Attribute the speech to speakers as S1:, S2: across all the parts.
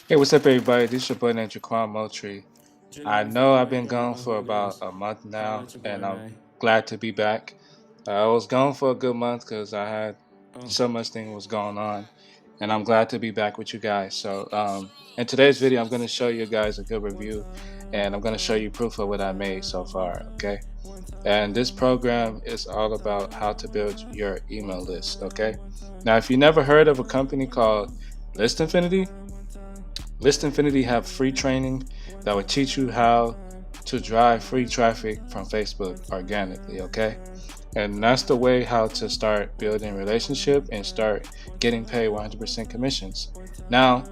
S1: Hey, what's up, everybody? This is your boy named Jaquan Moultrie. I know I've been gone for about a month now, and I'm glad to be back. I was gone for a good month because I had so much thing was going on, and I'm glad to be back with you guys. In today's video, I'm going to show you guys a good review, and I'm going to show you proof of what I made so far. Okay, and this program is all about how to build your email list. Okay, now if you never heard of a company called List Infinity, List Infinity have free training that will teach you how to drive free traffic from Facebook organically, okay? And that's the way how to start building relationship and start getting paid 100% commissions. Now,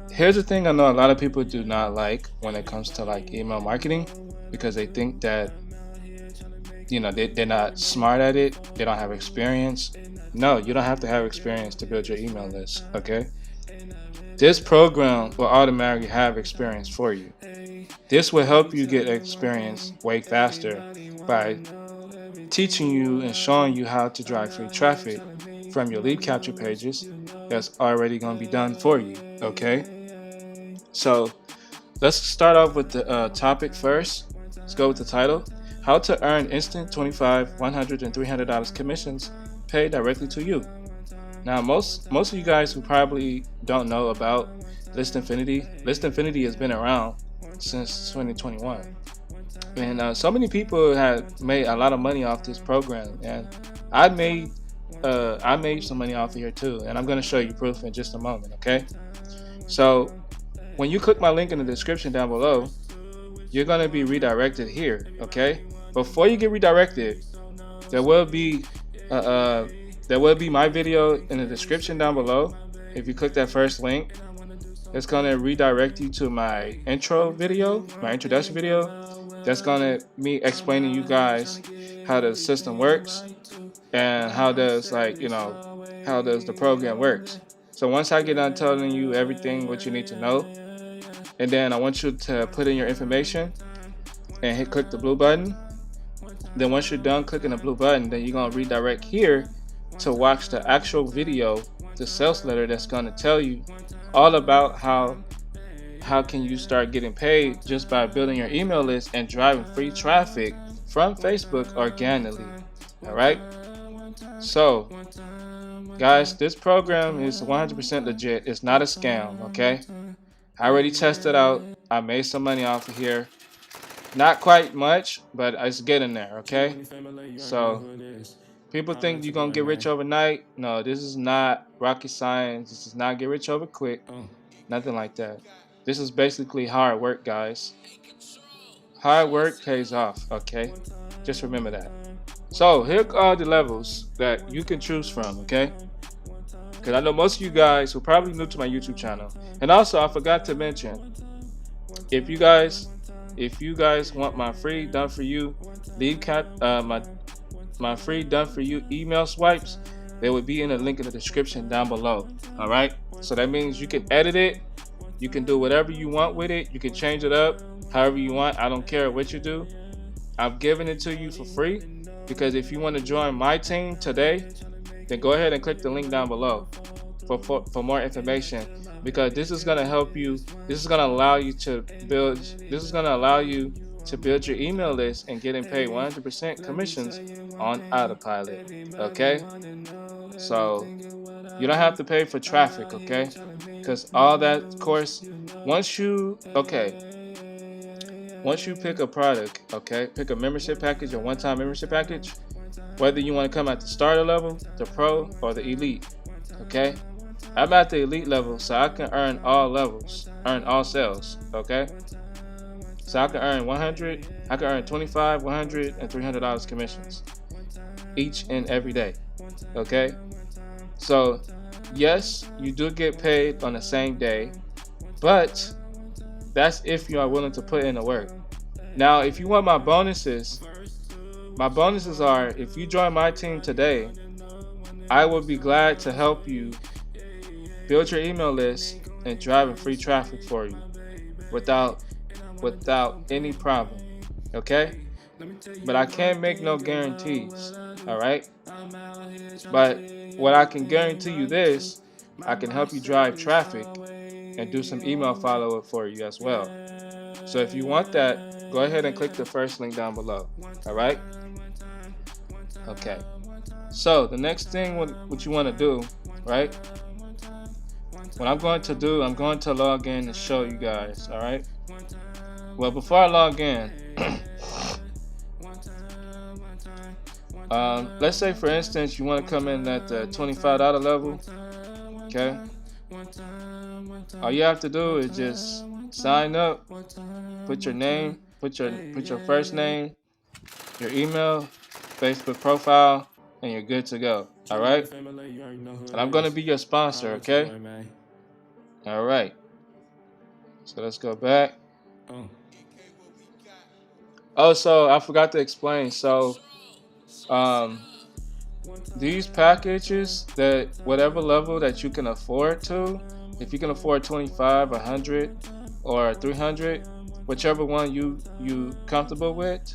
S1: here's the thing I know a lot of people do not like when it comes to like email marketing because they think that they're not smart at it, they don't have experience. No, you don't have to have experience to build your email list, okay? This program will automatically have experience for you. This will help you get experience way faster by teaching you and showing you how to drive free traffic from your lead capture pages that's already going to be done for you. Okay, so let's start off with the topic first. Let's go with the title: How to earn instant 25, 100, and $300 commissions paid directly to you. Now, most of you guys who probably don't know about List Infinity, List Infinity has been around since 2021, and so many people have made a lot of money off this program, and I made I made some money off of here too, and I'm going to show you proof in just a moment. Okay, so when you click my link in the description down below, you're going to be redirected here. Okay, before you get redirected, there will be uh, uh, there will be my video in the description down below. If you click that first link, it's gonna redirect you to my intro video, my introduction video. That's gonna me explaining you guys how the system works and how does how does the program works. So once I get done telling you everything what you need to know, and then I want you to put in your information and hit click the blue button. Then once you're done clicking the blue button, then you're gonna redirect here to watch the actual video, the sales letter that's gonna tell you all about how can you start getting paid just by building your email list and driving free traffic from Facebook organically. All right. So, guys, this program is 100% legit. It's not a scam. Okay. I already tested out. I made some money off of here. Not quite much, but it's getting there. Okay. So, people think you're gonna get rich overnight. No, this is not rocket science. This is not get rich over quick. Nothing like that. This is basically hard work, guys. Hard work pays off, okay? Just remember that. So here are the levels that you can choose from, okay? Because I know most of you guys who are probably new to my YouTube channel. And also I forgot to mention, if you guys want my free done for you lead cap my free done for you email swipes, they would be in the link in the description down below. All right. So that means you can edit it, you can do whatever you want with it, you can change it up however you want. I don't care what you do. I'm giving it to you for free because if you want to join my team today, then go ahead and click the link down below for more information, because this is going to help you. This is going to allow you to build. This is going to allow you to build your email list and getting paid 100% commissions on autopilot. Okay, so you don't have to pay for traffic. Okay, because all that course, once you once you pick a product, okay, pick a membership package or one-time membership package, whether you want to come at the starter level, the pro, or the elite, okay? I'm at the elite level, so I can earn all levels, earn all sales, okay? So I can earn 100, I can earn 25, 100, and $300 commissions each and every day, okay? So yes, you do get paid on the same day, but that's if you are willing to put in the work. Now, if you want my bonuses are if you join my team today, I would be glad to help you build your email list and driving free traffic for you without any problem. Okay? But I can't make no guarantees. All right? But what I can guarantee you this, I can help you drive traffic and do some email follow-up for you as well. So if you want that, go ahead and click the first link down below. All right? Okay. So the next thing what you want to do, right? What I'm going to do, I'm going to log in and show you guys. All right. Well, before I log in, let's say for instance you want to come in at the $25 level. Okay. All you have to do is just sign up, put your name, put your first name, your email, Facebook profile, and you're good to go. All right. And I'm going to be your sponsor. Okay. All right. So let's go back. Oh, so I forgot to explain. So, these packages, that whatever level that you can afford to, if you can afford 25, 100, or 300, whichever one you comfortable with.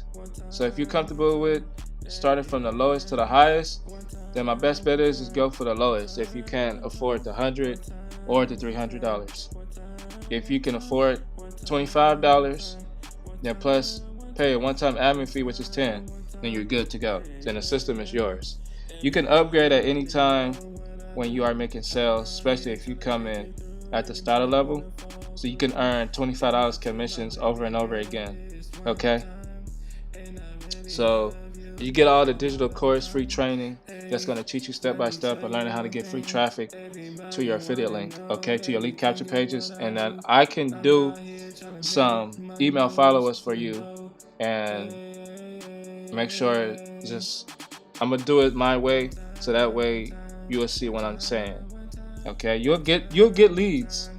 S1: So if you're comfortable with starting from the lowest to the highest, then my best bet is go for the lowest if you can afford the $100 or the $300. If you can afford $25, then plus pay a one-time admin fee, which is $10, then you're good to go. Then the system is yours. You can upgrade at any time when you are making sales, especially if you come in at the starter level, so you can earn $25 commissions over and over again. Okay, so you get all the digital course free training that's going to teach you step by step on learning how to get free traffic to your affiliate link, okay, to your lead capture pages. And then I can do some email followers for you and make sure just I'm gonna do it my way, so that way you will see what I'm saying. Okay, you'll get leads.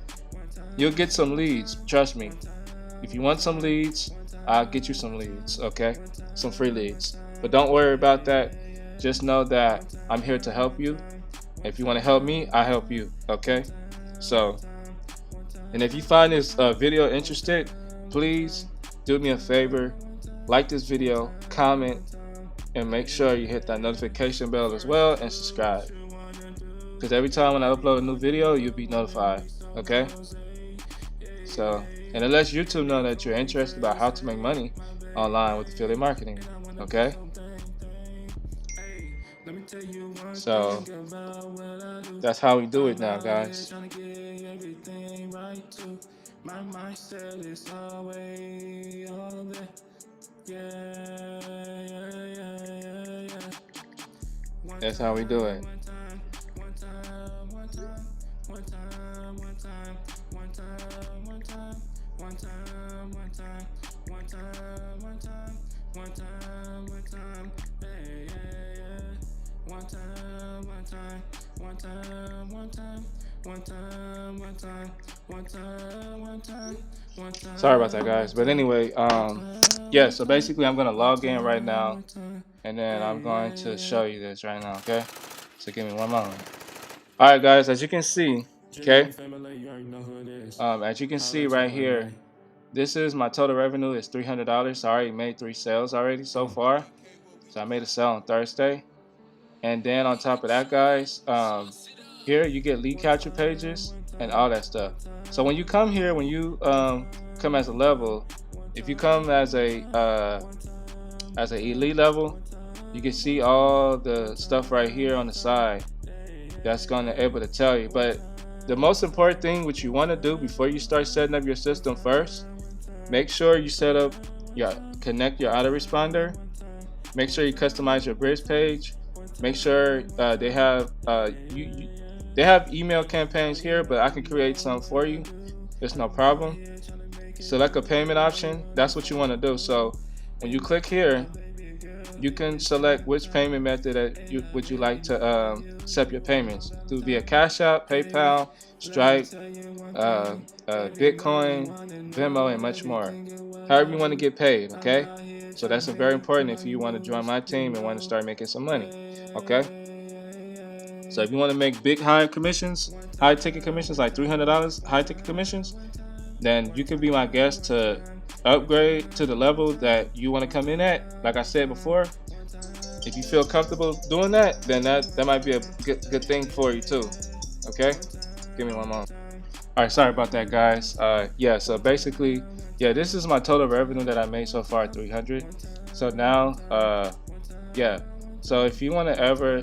S1: You'll get some leads. Trust me. If you want some leads, I'll get you some leads. Okay, some free leads. But don't worry about that. Just know that I'm here to help you. If you want to help me, I help you. Okay. So, and if you find this video interested, please do me a favor. Like this video, comment, and make sure you hit that notification bell as well and subscribe. Because every time when I upload a new video, you'll be notified. Okay? So, and it lets YouTube know that you're interested about how to make money online with affiliate marketing. Okay? So, that's how we do it now, guys. That's how we do it. Sorry about that, guys. But anyway, yeah, so basically I'm gonna log in right now, and then I'm going to show you this right now. Okay, so give me one moment. All right, guys, as you can see, okay, as you can see right here, this is my total revenue is $300. I already made 3 sales already so far. So I made a sale on Thursday. And then on top of that, guys, here you get lead capture pages and all that stuff. So when you come here, when you come as a level, if you come as a elite level, you can see all the stuff right here on the side that's going to able to tell you. But the most important thing what you want to do before you start setting up your system first, make sure you set up connect your autoresponder. Make sure you customize your bridge page. Make sure they have they have email campaigns here, but I can create some for you. It's no problem. Select a payment option. That's what you want to do. So when you click here, you can select which payment method that would you like to set your payments through via Cash App, PayPal, Stripe, Bitcoin, Venmo, and much more. However you want to get paid, okay? So that's very important if you want to join my team and want to start making some money, okay? So if you want to make big high ticket commissions like $300 high ticket commissions, then you can be my guest to upgrade to the level that you want to come in at. Like I said before, if you feel comfortable doing that, then that might be a good thing for you too. Okay, give me one moment. All right, sorry about that, guys. Yeah, so basically, yeah, this is my total revenue that I made so far, 300. So now, yeah. So if you want to ever,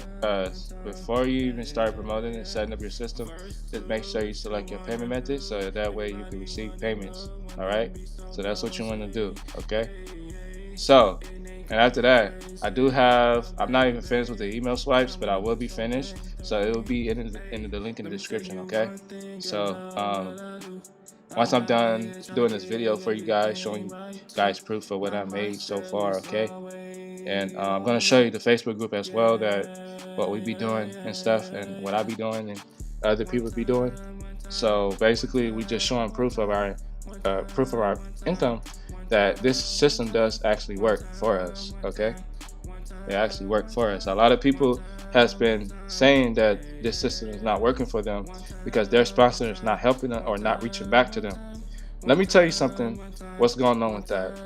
S1: before you even start promoting and setting up your system, just make sure you select your payment method so that way you can receive payments. All right. So that's what you want to do. Okay. So, and after that, I do have, I'm not even finished with the email swipes, but I will be finished. So it will be in the link in the description. Okay. So, once I'm done doing this video for you guys, showing you guys proof of what I made so far. Okay. And I'm going to show you the Facebook group as well, that what we be doing and stuff, and what I be doing and other people be doing. So basically, we just showing proof of our income, that this system does actually work for us. Okay, it actually worked for us. A lot of people has been saying that this system is not working for them because their sponsor is not helping them or not reaching back to them. Let me tell you something. What's going on with that?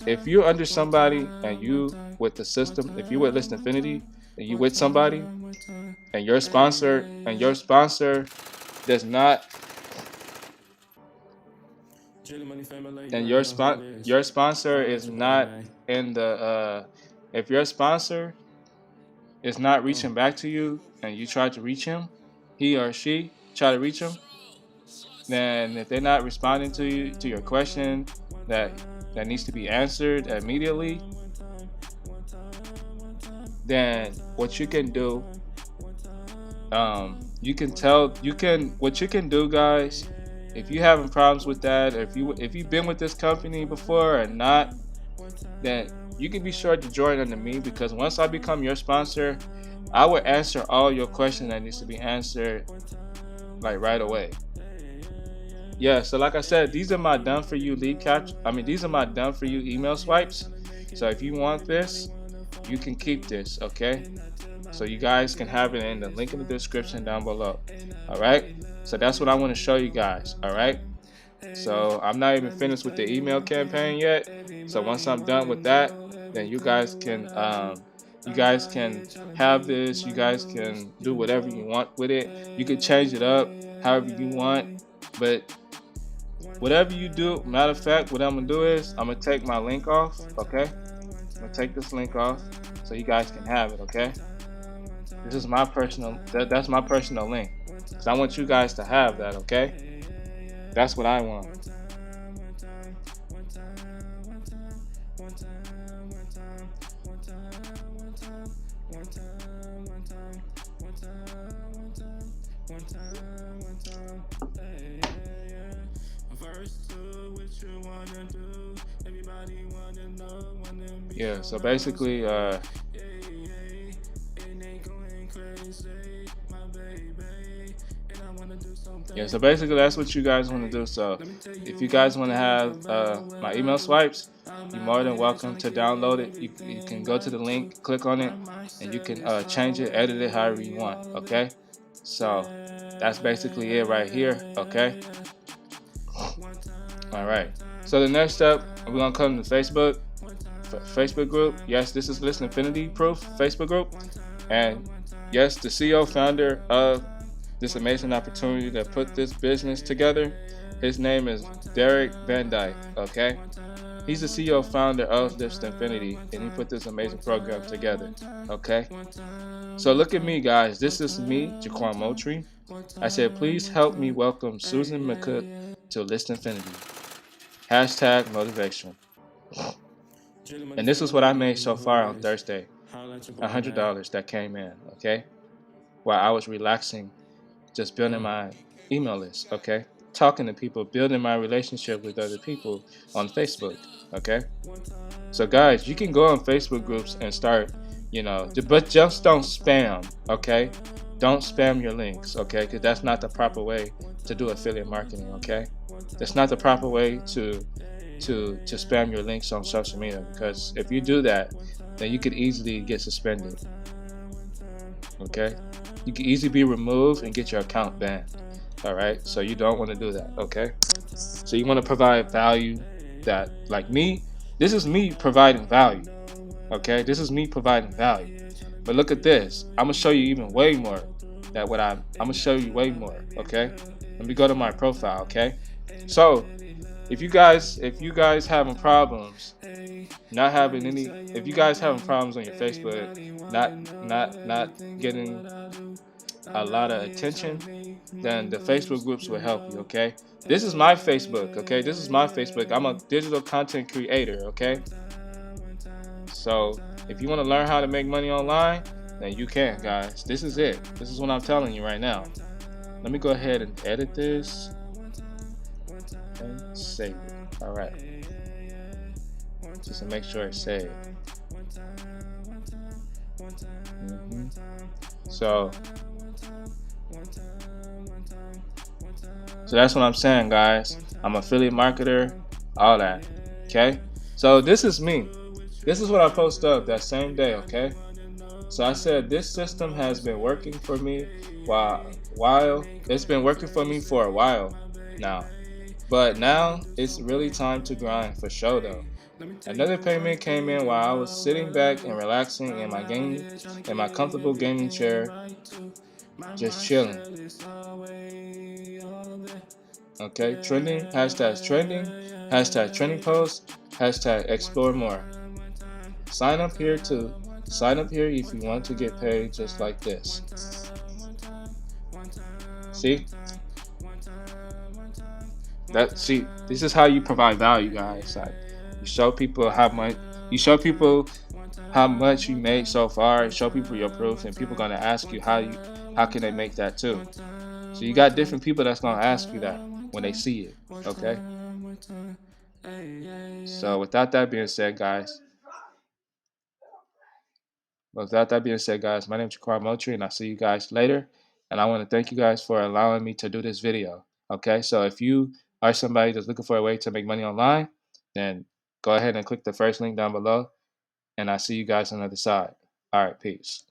S1: If you're under somebody and you with the system, if you with List Infinity and you with somebody and your sponsor does not, and your sponsor is not in the if your sponsor is not reaching back to you and you try to reach him, he or she try to reach him, then if they're not responding to you, to your question that needs to be answered immediately, then what you can do, what you can do, guys, if you having problems with that, or if you've been with this company before or not, then you can be sure to join under me, because once I become your sponsor, I will answer all your questions that needs to be answered like right away. Yeah, so like I said, these are my done for you lead capture. I mean, these are my done for you email swipes. So if you want this, you can keep this, okay? So you guys can have it in the link in the description down below. All right. So that's what I want to show you guys. All right. So I'm not even finished with the email campaign yet. So once I'm done with that, then you guys can have this. You guys can do whatever you want with it. You can change it up however you want. But whatever you do, matter of fact, what I'm gonna do is I'm gonna take my link off. Okay. I'm gonna take this link off so you guys can have it. Okay. This is my personal. That's my personal link. Cause I want you guys to have that. Okay. That's what I want. Yeah. So basically, yeah, so basically that's what you guys want to do. So if you guys want to have my email swipes, you're more than welcome to download it. You can go to the link, click on it, and you can change it, edit it however you want. Okay, so that's basically it right here. Okay, all right. So the next step, we're gonna come to Facebook group. Yes, this is List Infinity Proof Facebook group, and yes, the CEO founder of this amazing opportunity to put this business together. His name is Derek Van Dyke. Okay, he's the CEO founder of List Infinity, and he put this amazing program together. Okay, so look at me, guys. This is me, Jaquan Moultrie. I said, please help me welcome Susan McCook to List Infinity. Hashtag motivation. And this is what I made so far on Thursday. $100 that came in. Okay, while I was relaxing, just building my email list, okay? Talking to people, building my relationship with other people on Facebook, okay? So guys, you can go on Facebook groups and start, but just don't spam, okay? Don't spam your links, okay? Because that's not the proper way to do affiliate marketing, okay? That's not the proper way to spam your links on social media, because if you do that, then you could easily get suspended. Okay, you can easily be removed and get your account banned. All right, so you don't want to do that. Okay, so you want to provide value that, like me, this is me providing value. Okay, this is me providing value. But look at this. I'm gonna show you even way more. I'm gonna show you way more. Okay, Let me go to my profile, okay? So if you guys having problems not having any, if you guys having problems on your Facebook, not getting a lot of attention, then the Facebook groups will help you, okay? This is my Facebook, okay? This is my Facebook. I'm a digital content creator, okay? So if you want to learn how to make money online, then you can, guys. This is it. This is what I'm telling you right now. Let me go ahead and edit this and save it. All right. Just to make sure it's saved. So that's what I'm saying, guys. I'm an affiliate marketer, all that. Okay? So this is me. This is what I post up that same day, okay? So I said this system has been working for me while it's been working for me for a while now. But now it's really time to grind for show though. Another payment came in while I was sitting back and relaxing in my comfortable gaming chair, just chilling. Okay, hashtag trending post, hashtag explore more. Sign up here if you want to get paid just like this. See? This is how you provide value, guys. Like, you show people how much you made so far, show people your proof, and people gonna ask you how can they make that too. So you got different people that's gonna ask you that when they see it. Okay. So without that being said, guys, my name is Jakar Moultrie, and I'll see you guys later. And I want to thank you guys for allowing me to do this video. Okay, so if you are somebody that's looking for a way to make money online, then go ahead and click the first link down below, and I'll see you guys on the other side. All right, peace.